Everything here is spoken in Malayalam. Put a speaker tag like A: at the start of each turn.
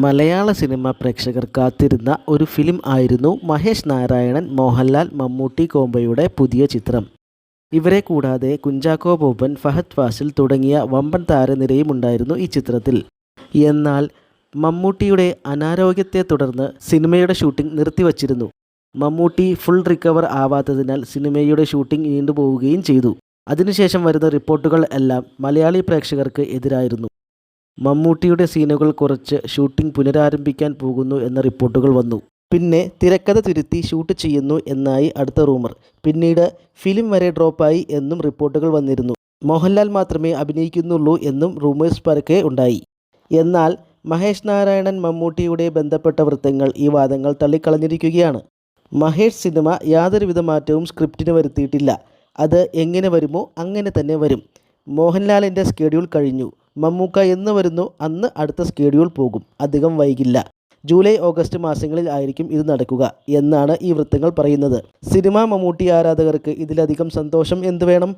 A: മലയാള സിനിമ പ്രേക്ഷകർ കാത്തിരുന്ന ഒരു ഫിലിം ആയിരുന്നു മഹേഷ് നാരായണൻ, മോഹൻലാൽ, മമ്മൂട്ടി കോംബോയുടെ പുതിയ ചിത്രം. ഇവരെ കൂടാതെ കുഞ്ചാക്കോ ബോബൻ, ഫഹദ് ഫാസിൽ തുടങ്ങിയ വമ്പൻ താരനിരയും ഉണ്ടായിരുന്നു ഈ ചിത്രത്തിൽ. എന്നാൽ മമ്മൂട്ടിയുടെ അനാരോഗ്യത്തെ തുടർന്ന് സിനിമയുടെ ഷൂട്ടിംഗ് നിർത്തിവച്ചിരുന്നു. മമ്മൂട്ടി ഫുൾ റിക്കവർ ആവാത്തതിനാൽ സിനിമയുടെ ഷൂട്ടിംഗ് നീണ്ടുപോവുകയും ചെയ്തു. അതിനുശേഷം വരുന്ന റിപ്പോർട്ടുകൾ എല്ലാം മലയാളി പ്രേക്ഷകർക്ക് എതിരായിരുന്നു. മമ്മൂട്ടിയുടെ സീനുകൾ കുറച്ച് ഷൂട്ടിംഗ് പുനരാരംഭിക്കാൻ പോകുന്നു എന്ന റിപ്പോർട്ടുകൾ വന്നു. പിന്നെ തിരക്കഥ തിരുത്തി ഷൂട്ട് ചെയ്യുന്നു എന്നായി അടുത്ത റൂമർ. പിന്നീട് ഫിലിം വരെ ഡ്രോപ്പായി എന്നും റിപ്പോർട്ടുകൾ വന്നിരുന്നു. മോഹൻലാൽ മാത്രമേ അഭിനയിക്കുന്നുള്ളൂ എന്നും റൂമേഴ്സ് പരക്കെ ഉണ്ടായി. എന്നാൽ മഹേഷ് നാരായണൻ, മമ്മൂട്ടിയുടെ ബന്ധപ്പെട്ട വൃത്തങ്ങൾ ഈ വാദങ്ങൾ തള്ളിക്കളഞ്ഞിരിക്കുകയാണ്. മഹേഷ് സിനിമ യാതൊരുവിധ മാറ്റവും സ്ക്രിപ്റ്റിന് വരുത്തിയിട്ടില്ല. അത് എങ്ങനെ വരുമോ അങ്ങനെ തന്നെ വരും. മോഹൻലാലിൻ്റെ സ്കെഡ്യൂൾ കഴിഞ്ഞു. മമ്മൂക്ക എന്ന് വരുന്നു അന്ന് അടുത്ത സ്കെഡ്യൂൾ പോകും. അധികം വൈകില്ല. ജൂലൈ, ഓഗസ്റ്റ് മാസങ്ങളിൽ ആയിരിക്കും ഇത് നടക്കുക എന്നാണ് ഈ വൃത്തങ്ങൾ പറയുന്നത്. സിനിമ മമ്മൂട്ടി ആരാധകർക്ക് ഇതിലധികം സന്തോഷം എന്ത് വേണം?